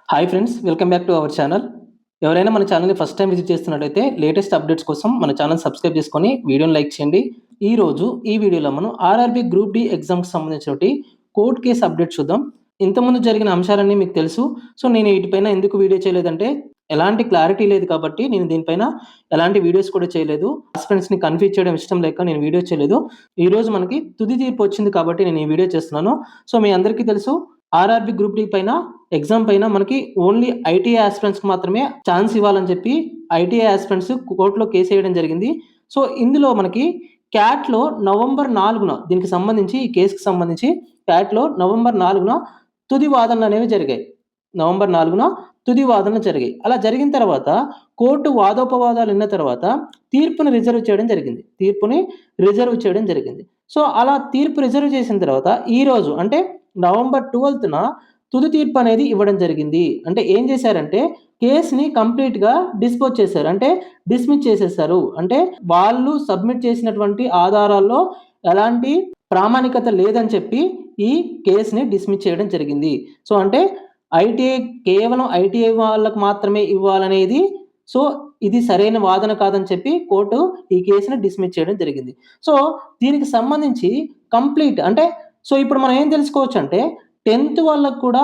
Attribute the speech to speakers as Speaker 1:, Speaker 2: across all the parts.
Speaker 1: Hi friends, welcome back to our channel. ఎవరైనా మన ఛానల్‌ని ఫస్ట్ టైమ్ విజిట్ చేస్తున్నట్టయితే లేటెస్ట్ అప్డేట్స్ కోసం మన ఛానల్ సబ్స్క్రైబ్ చేసుకొని వీడియోని లైక్ చేయండి. ఈ వీడియోలో మనం ఆర్ఆర్‌బీ గ్రూప్ డి ఎగ్జామ్‌కి సంబంధించినటువంటి కోర్ట్ కేస్ అప్డేట్ చూద్దాం. ఇంతకుముందు జరిగిన అంశాలన్నీ మీకు తెలుసు. సో, నేను వీటిపైన ఎందుకు వీడియో చేయలేదంటే ఎలాంటి క్లారిటీ లేదు కాబట్టి నేను దీనిపైన ఎలాంటి వీడియోస్ కూడా చేయలేదు. ఆస్పిరెంట్స్‌ని కన్‌ఫ్యూజ్ చేయడం ఇష్టం లేక నేను వీడియో చేయలేదు. ఈరోజు మనకి తుది తీర్పు వచ్చింది కాబట్టి నేను ఈ వీడియో చేస్తున్నాను. సో, మీ అందరికీ తెలుసు ఆర్ఆర్‌బీ గ్రూప్ డి పైన ఎగ్జామ్ పైన మనకి ఓన్లీ ఐటీఐ ఆస్పిరెంట్స్‌కి మాత్రమే ఛాన్స్ ఇవ్వాలని చెప్పి ఐటీఐ ఆస్పిరెంట్స్ కోర్ట్‌లో కేస్ ఎయడం జరిగింది. సో, ఇందులో మనకి క్యాట్‌లో నవంబర్ 4న దీనికి సంబంధించి ఈ కేస్‌కి సంబంధించి క్యాట్‌లో నవంబర్ 4న తుది వాదనలనేవి జరిగాయి. నవంబర్ 4న తుది వాదనలు జరిగాయి. అలా జరిగిన తర్వాత కోర్టు వాదోపవాదాలు విన్న తర్వాత తీర్పుని రిజర్వ్ చేయడం జరిగింది. సో, అలా తీర్పు రిజర్వ్ చేసిన తర్వాత ఈరోజు అంటే నవంబర్ 12న తుది తీర్పు అనేది ఇవ్వడం జరిగింది. అంటే ఏం చేశారంటే కేస్‌ని కంప్లీట్‌గా డిస్పోజ్ చేశారు. అంటే డిస్మిస్ చేసేసారు. అంటే వాళ్ళు సబ్మిట్ చేసినటువంటి ఆధారాల్లో ఎలాంటి ప్రామాణికత లేదని చెప్పి ఈ కేస్‌ని డిస్మిస్ చేయడం జరిగింది. సో, అంటే కేవలం ఐటీఐ వాళ్ళకి మాత్రమే ఇవ్వాలనేది సో, ఇది సరైన వాదన కాదని చెప్పి కోర్టు ఈ కేస్‌ని డిస్మిస్ చేయడం జరిగింది. సో, దీనికి సంబంధించి కంప్లీట్ అంటే సో, ఇప్పుడు మనం ఏం తెలుసుకోవచ్చంటే 10థ్ వాళ్ళకి కూడా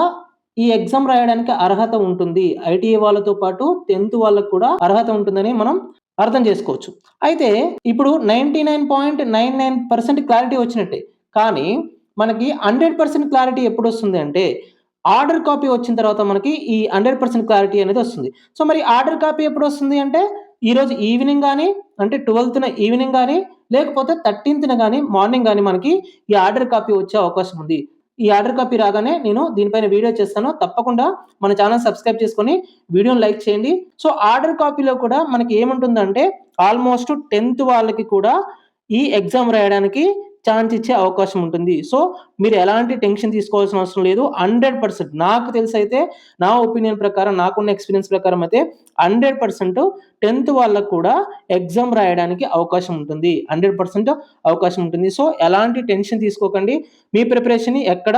Speaker 1: ఈ ఎగ్జామ్ రాయడానికి అర్హత ఉంటుంది. ఐటీఐ వాళ్ళతో పాటు 10థ్ వాళ్ళకి కూడా అర్హత ఉంటుందని మనం అర్థం చేసుకోవచ్చు. అయితే ఇప్పుడు 99.99% క్లారిటీ వచ్చినట్టే. కానీ మనకి 100% క్లారిటీ ఎప్పుడొస్తుంది అంటే ఆర్డర్ కాపీ వచ్చిన తర్వాత మనకి ఈ 100% క్లారిటీ అనేది వస్తుంది. సో, మరి ఆర్డర్ కాపీ ఎప్పుడొస్తుంది అంటే ఈరోజు ఈవినింగ్ గాని, అంటే 12థ్‌న ఈవినింగ్ గాని, లేకపోతే 13థ్‌న గాని మార్నింగ్ గాని మనకి ఈ ఆర్డర్ కాపీ వచ్చే అవకాశం ఉంది. ఈ ఆర్డర్ కాపీ రాగానే నేను దీనిపైన వీడియో చేస్తాను. తప్పకుండా మన ఛానల్ సబ్స్క్రైబ్ చేసుకొని వీడియోని లైక్ చేయండి. సో, ఆర్డర్ కాపీలో కూడా మనకి ఏముంటుందంటే ఆల్‌మోస్ట్ 10థ్ వాళ్ళకి కూడా ఈ ఎగ్జామ్ రాయడానికి ఛాన్స్ ఇచ్చే అవకాశం ఉంటుంది. సో, మీరు ఎలాంటి టెన్షన్ తీసుకోవాల్సిన అవసరం లేదు. 100% నాకు తెలిసైతే నా ఒపీనియన్ ప్రకారం, నాకున్న ఎక్స్‌పీరియన్స్ ప్రకారం అయితే 100% 10థ్ వాళ్ళకి కూడా ఎగ్జామ్ రాయడానికి అవకాశం ఉంటుంది. 100% అవకాశం ఉంటుంది. సో, ఎలాంటి టెన్షన్ తీసుకోకండి. మీ ప్రిపరేషన్‌ని ఎక్కడ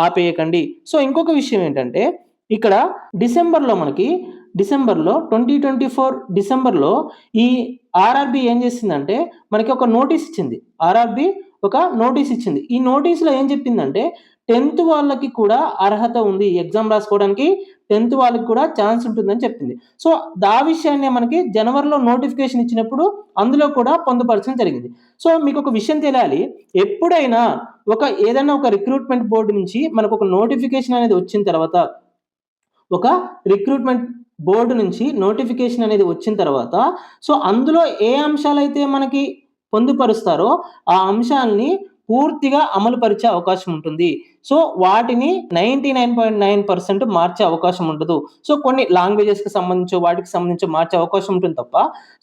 Speaker 1: ఆపేయకండి. సో, ఇంకొక విషయం ఏంటంటే ఇక్కడ డిసెంబర్‌లో 2024 డిసెంబర్‌లో ఈ ఆర్ఆర్‌బీ ఏం చేసిందంటే మనకి ఒక నోటీస్ ఇచ్చింది. ఆర్ఆర్‌బీ ఒక నోటీస్ ఇచ్చింది. ఈ నోటీస్‌లో ఏం చెప్పిందంటే 10థ్ వాళ్ళకి కూడా అర్హత ఉంది. ఎగ్జామ్ రాసుకోవడానికి 10థ్ వాళ్ళకి కూడా ఛాన్స్ ఉంటుందని చెప్పింది. సో, విషయాన్నే మనకి జనవరిలో నోటిఫికేషన్ ఇచ్చినప్పుడు అందులో కూడా పొందుపరచడం జరిగింది. సో, మీకొక విషయం తెలియాలి. ఎప్పుడైనా ఏదైనా ఒక రిక్రూట్‌మెంట్ బోర్డ్ నుంచి మనకొక నోటిఫికేషన్ అనేది వచ్చిన తర్వాత ఒక రిక్రూట్‌మెంట్ బోర్డ్ నుంచి నోటిఫికేషన్ అనేది వచ్చిన తర్వాత సో, అందులో ఏ అంశాలైతే మనకి పొందుపరుస్తారో ఆ అంశాల్ని పూర్తిగా అమలు పరిచే అవకాశం ఉంటుంది. సో, వాటిని 99.9% మార్చే అవకాశం ఉండదు. సో, కొన్ని లాంగ్వేజెస్‌కి సంబంధించో, వాటికి సంబంధించో మార్చే అవకాశం ఉంటుంది తప్ప,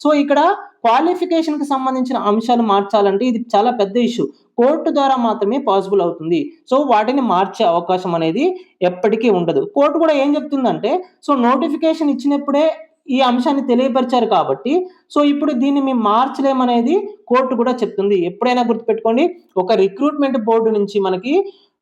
Speaker 1: సో, ఇక్కడ క్వాలిఫికేషన్‌కి సంబంధించిన అంశాలు మార్చాలంటే ఇది చాలా పెద్ద ఇష్యూ. కోర్ట్ ద్వారా మాత్రమే పాసిబుల్ అవుతుంది. సో, వాటిని మార్చే అవకాశం అనేది ఎప్పటికీ ఉండదు. కోర్ట్ కూడా ఏం చెప్తుందంటే, సో, నోటిఫికేషన్ ఇచ్చినప్పుడే ఈ అంశాన్ని తెలియపరిచారు కాబట్టి, సో, ఇప్పుడు దీన్ని మేము మార్చలేమనేది కోర్ట్ కూడా చెప్తుంది. ఎప్పుడైనా గుర్తుపెట్టుకోండి, ఒక రిక్రూట్‌మెంట్ బోర్డ్ నుంచి మనకి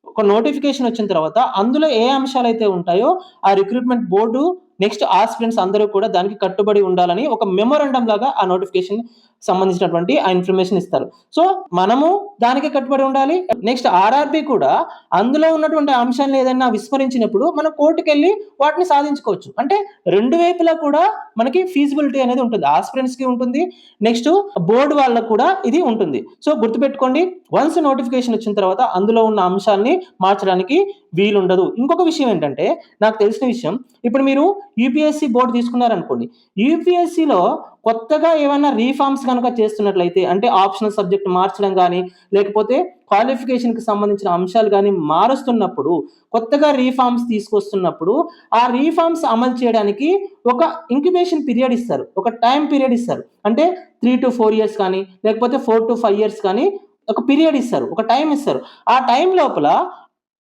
Speaker 1: ఒక నోటిఫికేషన్ వచ్చిన తర్వాత అందులో ఏ అంశాలైతే ఉంటాయో ఆ రిక్రూట్‌మెంట్ బోర్డు నెక్స్ట్ ఆస్పిరెంట్స్ అందరూ కూడా దానికి కట్టుబడి ఉండాలని ఒక మెమోరాండం లాగా ఆ నోటిఫికేషన్ సంబంధించినటువంటి ఆ ఇన్ఫర్మేషన్ ఇస్తారు. సో, మనము దానికి కట్టుబడి ఉండాలి. నెక్స్ట్ ఆర్ఆర్‌బీ కూడా అందులో ఉన్నటువంటి అంశాలను ఏదైనా విస్మరించినప్పుడు మనం కోర్ట్‌కెళ్ళి వాటిని సాధించుకోవచ్చు. అంటే 2 వైపులా కూడా మనకి ఫీజిబిలిటీ అనేది ఉంటుంది. ఆస్పిరెంట్స్‌కి ఉంటుంది. నెక్స్ట్ బోర్డ్ వాళ్ళకి కూడా ఇది ఉంటుంది. సో, గుర్తుపెట్టుకోండి, వన్స్ నోటిఫికేషన్ వచ్చిన తర్వాత అందులో ఉన్న అంశాల్ని మార్చడానికి వీలుండదు. ఇంకొక విషయం ఏంటంటే నాకు తెలిసిన విషయం, ఇప్పుడు మీరు యూపీఎస్సీ బోర్డ్ తీసుకున్నారనుకోండి. యూపీఎస్సీలో కొత్తగా ఏవన్నా రీఫార్మ్స్ గనక చేస్తున్నట్లయితే అంటే ఆప్షనల్ సబ్జెక్ట్ మార్చడం గాని, లేకపోతే క్వాలిఫికేషన్‌కి సంబంధించిన అంశాలు గాని మారుస్తున్నప్పుడు, కొత్తగా రీఫార్మ్స్ తీసుకొస్తున్నప్పుడు, ఆ రీఫార్మ్స్ అమలు చేయడానికి ఒక ఇంక్యుబేషన్ పీరియడ్ ఇస్తారు. ఒక టైమ్ పీరియడ్ ఇస్తారు. అంటే 3-4 ఇయర్స్ కానీ, లేకపోతే 4-5 ఇయర్స్ కానీ ఒక పీరియడ్ ఇస్తారు. ఒక టైమ్ ఇస్తారు. ఆ టైమ్ లోపల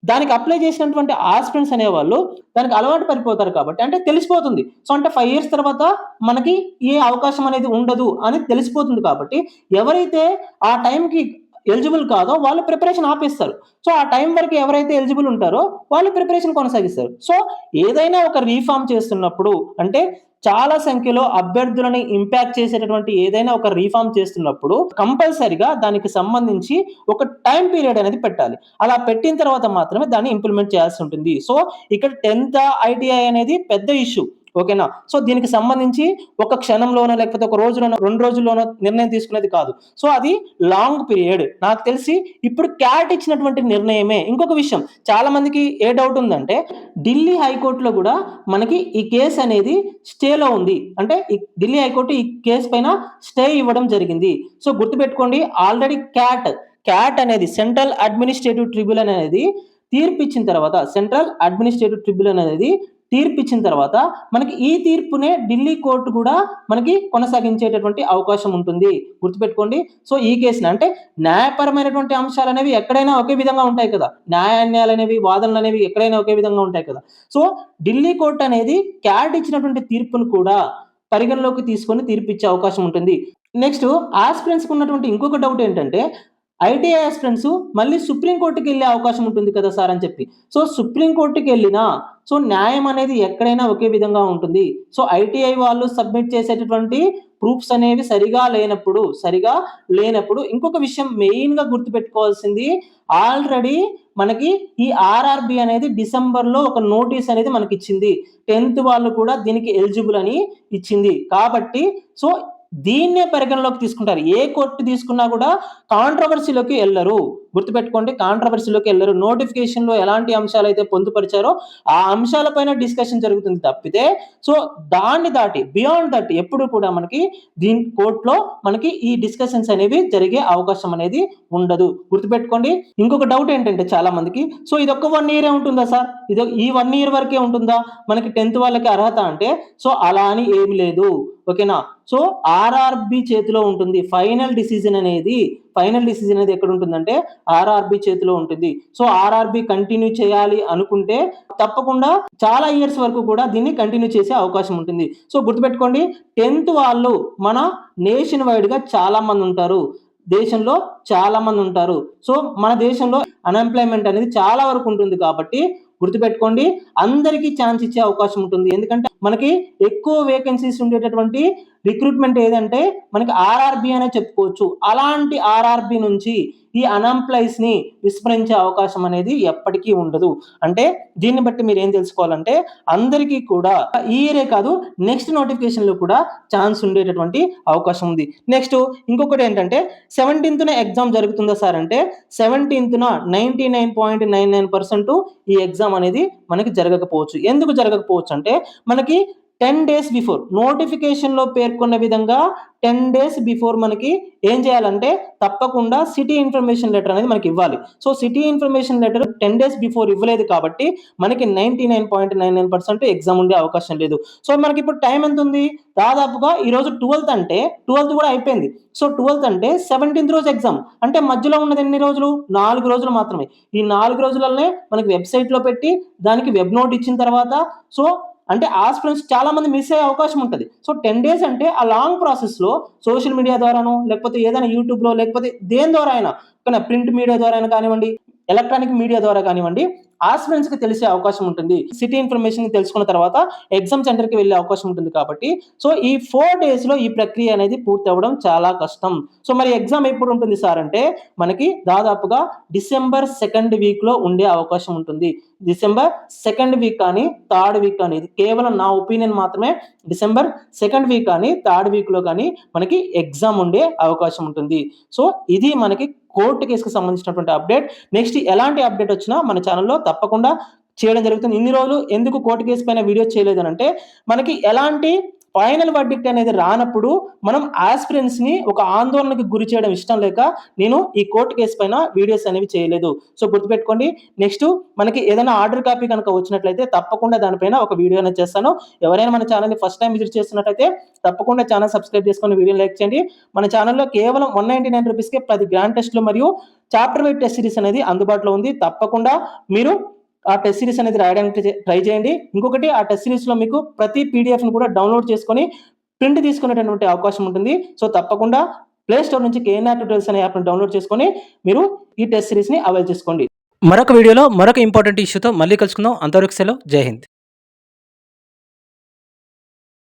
Speaker 1: దానికి అప్లై చేసినటువంటి ఆస్పిరెంట్స్ అనేవాళ్ళు దానికి అలవాటు పడిపోతారు కాబట్టి అంటే తెలిసిపోతుంది. సో, అంటే 5 ఇయర్స్ తర్వాత మనకి ఏ అవకాశం అనేది ఉండదు అని తెలిసిపోతుంది కాబట్టి ఎవరైతే ఆ టైంకి ఎలిజిబుల్ కాదో వాళ్ళు ప్రిపరేషన్ ఆపేస్తారు. సో ఆ టైం వరకు ఎవరైతే ఎలిజిబుల్ ఉంటారో వాళ్ళు ప్రిపరేషన్ కొనసాగిస్తారు. సో ఏదైనా ఒక రీఫార్మ్ చేస్తున్నప్పుడు అంటే చాలా సంఖ్యలో అభ్యర్థులని ఇంపాక్ట్ చేసేటటువంటి ఏదైనా ఒక రీఫార్మ్ చేస్తున్నప్పుడు కంపల్సరీగా దానికి సంబంధించి ఒక టైం పీరియడ్ అనేది పెట్టాలి. అలా పెట్టిన తర్వాత మాత్రమే దాన్ని ఇంప్లిమెంట్ చేయాల్సి ఉంటుంది. సో ఇక్కడ 10th ఐటీఐ అనేది పెద్ద ఇష్యూ. ఓకేనా? సో దీనికి సంబంధించి ఒక క్షణంలోనో లేకపోతే ఒక రోజులోనో 2 రోజుల్లోనో నిర్ణయం తీసుకునేది కాదు. సో అది లాంగ్ పీరియడ్. నాకు తెలిసి ఇప్పుడు క్యాట్ ఇచ్చినటువంటి నిర్ణయమే. ఇంకొక విషయం చాలా మందికి ఏ డౌట్ ఉందంటే ఢిల్లీ హైకోర్టులో గూడా మనకి ఈ కేస్ అనేది స్టేలో ఉంది. అంటే ఈ ఢిల్లీ హైకోర్టు ఈ కేస్ పైన స్టే ఇవ్వడం జరిగింది. సో గుర్తుపెట్టుకోండి ఆల్రెడీ క్యాట్ అనేది సెంట్రల్ అడ్మినిస్ట్రేటివ్ ట్రిబ్యునల్ అనేది తీర్పిచ్చిన తర్వాత తీర్పిచ్చిన తర్వాత మనకి ఈ తీర్పునే ఢిల్లీ కోర్టు కూడా మనకి కొనసాగించేటటువంటి అవకాశం ఉంటుంది. గుర్తుపెట్టుకోండి. సో ఈ కేసుని అంటే న్యాయపరమైనటువంటి అంశాలనేవి ఎక్కడైనా ఒకే విధంగా ఉంటాయి కదా! న్యాయాన్యాలనేవి, వాదనలనేవి ఎక్కడైనా ఒకే విధంగా ఉంటాయి కదా! సో ఢిల్లీ కోర్టు అనేది క్యాట్ ఇచ్చినటువంటి తీర్పును కూడా పరిగణలోకి తీసుకొని తీర్పిచ్చే అవకాశం ఉంటుంది. నెక్స్ట్ ఆస్పిరెంట్స్‌కి ఉన్నటువంటి ఇంకొక డౌట్ ఏంటంటే ఐటీఐ ఆస్పిరెంట్స్ మళ్ళీ సుప్రీం కోర్టుకెళ్ళే అవకాశం ఉంటుంది కదా సార్ అని చెప్పి. సో సుప్రీం కోర్టుకెళ్ళినా సో న్యాయం అనేది ఎక్కడైనా ఒకే విధంగా ఉంటుంది. సో ఐటీఐ వాళ్ళు సబ్మిట్ చేసేటటువంటి ప్రూఫ్స్ అనేవి సరిగా లేనప్పుడు ఇంకొక విషయం మెయిన్‌గా గుర్తుపెట్టుకోవాల్సింది ఆల్రెడీ మనకి ఈ ఆర్ఆర్‌బీ అనేది డిసెంబర్‌లో ఒక నోటీస్ అనేది మనకిచ్చింది. 10th వాళ్ళు కూడా దీనికి ఎలిజిబుల్ అని ఇచ్చింది. కాబట్టి సో దీన్నే పరిగణలోకి తీసుకుంటారు. ఏ కోర్టు తీసుకున్నా కూడా కాంట్రోవర్సీలోకి ఎళ్లరు. గుర్తుపెట్టుకోండి కాంట్రోవర్సీలోకి ఎళ్లరు. నోటిఫికేషన్‌లో ఎలాంటి అంశాలైతే పొందుపరిచారో ఆ అంశాల పైన డిస్కషన్ జరుగుతుంది తప్పితే సో దాన్ని దాటి బియాండ్ దట్ ఎప్పుడు కూడా మనకి కోర్ట్‌లో మనకి ఈ డిస్కషన్స్ అనేవి జరిగే అవకాశం అనేది ఉండదు. గుర్తుపెట్టుకోండి. ఇంకొక డౌట్ ఏంటంటే చాలా మందికి సో ఇదొక్క 1 ఇయరే ఉంటుందా సార్? ఈ 1 ఇయర్ వరకే ఉంటుందా? మనకి 10th వాళ్ళకి అర్హత అంటే సో అలా అని ఏమి లేదు. ఓకేనా? సో ఆర్ఆర్‌బీ చేతిలో ఉంటుంది. ఫైనల్ డిసిజన్ అనేది ఎక్కడ ఉంటుందంటే ఆర్ఆర్‌బీ చేతిలో ఉంటుంది. సో ఆర్ఆర్‌బీ కంటిన్యూ చేయాలి అనుకుంటే తప్పకుండా చాలా ఇయర్స్ వరకు కూడా దీన్ని కంటిన్యూ చేసే అవకాశం ఉంటుంది. సో గుర్తుపెట్టుకోండి 10th వాళ్ళు మన నేషన్ వైడ్‌గా చాలా మంది ఉంటారు. దేశంలో చాలా మంది ఉంటారు. సో మన దేశంలో అన్‌ఎంప్లాయ్‌మెంట్ అనేది చాలా వరకు ఉంటుంది కాబట్టి గుర్తుపెట్టుకోండి అందరికీ ఛాన్స్ ఇచ్చే అవకాశం ఉంటుంది. ఎందుకంటే మనకి ఎక్కువ వేకెన్సీస్ ఉండేటటువంటి రిక్రూట్మెంట్ ఏదంటే మనకి ఆర్ఆర్‌బీ అనే చెప్పుకోవచ్చు. అలాంటి ఆర్ఆర్‌బీ నుంచి ఈ అన్‌ఎంప్లాయ్స్‌ని విస్మరించే అవకాశం అనేది ఎప్పటికీ ఉండదు. అంటే దీన్ని బట్టి మీరేం తెలుసుకోవాలంటే అందరికీ కూడా ఈ ఇయరే కాదు నెక్స్ట్ నోటిఫికేషన్‌లో కూడా ఛాన్స్ ఉండేటటువంటి అవకాశం ఉంది. నెక్స్ట్ ఇంకొకటి ఏంటంటే 17థ్ ఎగ్జామ్ జరుగుతుందా సార్ అంటే 17థ్ 99.99% ఈ ఎగ్జామ్ అనేది మనకి జరగకపోవచ్చు. ఎందుకు జరగకపోవచ్చు అంటే మనకి 10 days బిఫోర్ నోటిఫికేషన్‌లో పేర్కొన్న విధంగా 10 days బిఫోర్ మనకి ఏం చేయాలంటే తప్పకుండా సిటీ ఇన్ఫర్మేషన్ లెటర్ అనేది మనకి ఇవ్వాలి. So city information letter 10 days before ఇవ్వలేదు కాబట్టి మనకి 99.99% ఎగ్జామ్ ఉండే అవకాశం లేదు. సో మనకి ఇప్పుడు టైం ఎంత ఉంది? దాదాపుగా ఈరోజు 12th అంటే 12th కూడా అయిపోయింది. సో 12th అంటే 17th రోజు ఎగ్జామ్. అంటే మధ్యలో ఉన్నది ఎన్ని రోజులు? 4 రోజులు మాత్రమే. ఈ 4 రోజులనే మనకి వెబ్‌సైట్‌లో పెట్టి దానికి వెబ్ నోట్ ఇచ్చిన తర్వాత సో అంటే ఆస్పిరెంట్స్ చాలా మంది మిస్ అయ్యే అవకాశం ఉంటది. సో 10 days అంటే ఆ లాంగ్ ప్రాసెస్‌లో సోషల్ మీడియా ద్వారానో లేకపోతే ఏదైనా యూట్యూబ్‌లో లేకపోతే దేని ద్వారా అయినా ప్రింట్ మీడియా ద్వారా అయినా కానివ్వండి, ఎలక్ట్రానిక్ మీడియా ద్వారా కానివ్వండి ఆస్పిరెంట్స్‌కి తెలిసే అవకాశం ఉంటుంది. సిటీ ఇన్ఫర్మేషన్ తెలుసుకున్న తర్వాత ఎగ్జామ్ సెంటర్‌కి వెళ్ళే అవకాశం ఉంటుంది కాబట్టి సో ఈ 4 days‌లో ఈ ప్రక్రియ అనేది పూర్తి అవ్వడం చాలా కష్టం. సో మరి ఎగ్జామ్ ఎప్పుడు ఉంటుంది సార్ అంటే మనకి దాదాపుగా డిసెంబర్ 2nd వీక్‌లో ఉండే అవకాశం ఉంటుంది. డిసెంబర్ 2nd వీక్ కానీ 3rd వీక్ కానీ ఇది కేవలం నా ఒపీనియన్ మాత్రమే. డిసెంబర్ 2nd వీక్ కానీ 3rd వీక్‌లో కానీ మనకి ఎగ్జామ్ ఉండే అవకాశం ఉంటుంది. సో ఇది మనకి కోర్టు కేసుకి సంబంధించినటువంటి అప్డేట్. నెక్స్ట్ ఎలాంటి అప్డేట్ వచ్చినా మన ఛానెల్‌లో తప్పకుండా చేయడం జరుగుతుంది. ఇన్ని రోజులు ఎందుకు కోర్టు కేసు పైన వీడియో చేయలేదనంటే మనకి ఎలాంటి ఫైనల్ వర్డిక్ట్ అనేది రానప్పుడు మనం ఆస్పిరెంట్స్‌ని ఒక ఆందోళనకు గురి చేయడం ఇష్టం లేక నేను ఈ కోర్టు కేసు పైన వీడియోస్ అనేవి చేయలేదు. సో గుర్తుపెట్టుకోండి నెక్స్ట్ మనకి ఏదైనా ఆర్డర్ కాపీ కనుక వచ్చినట్లయితే తప్పకుండా దానిపైన ఒక వీడియో అనేది చేస్తాను. ఎవరైనా మన ఛానెల్‌ని ఫస్ట్ టైం విజిట్ చేస్తున్నట్లయితే తప్పకుండా ఛానెల్ సబ్స్క్రైబ్ చేసుకొని వీడియోని లైక్ చేయండి. మన ఛానెల్‌లో కేవలం ₹199కే 10 గ్రాండ్ టెస్ట్‌లు మరియు చాప్టర్ వైస్ టెస్ట్ సిరీస్ అనేది అందుబాటులో ఉంది. తప్పకుండా మీరు ఆ టెస్ట్ సిరీస్ అనేది రాయడానికి ట్రై చేయండి. ఇంకొకటి ఆ టెస్ట్ సిరీస్‌లో మీకు ప్రతి పీడీఎఫ్‌ని కూడా డౌన్‌లోడ్ చేసుకొని ప్రింట్ తీసుకునేటటువంటి అవకాశం ఉంటుంది. సో తప్పకుండా ప్లే స్టోర్ నుంచి కేఎన్ఆర్ ట్యూటోరియల్స్ అనే యాప్ని డౌన్లోడ్ చేసుకొని మీరు ఈ టెస్ట్ సిరీస్ని అవైల్ చేసుకోండి.
Speaker 2: మరొక వీడియోలో మరొక ఇంపార్టెంట్ ఇష్యూతో మళ్ళీ కలుసుకుందాం. అంతవరకు సెలవు. జై హింద్.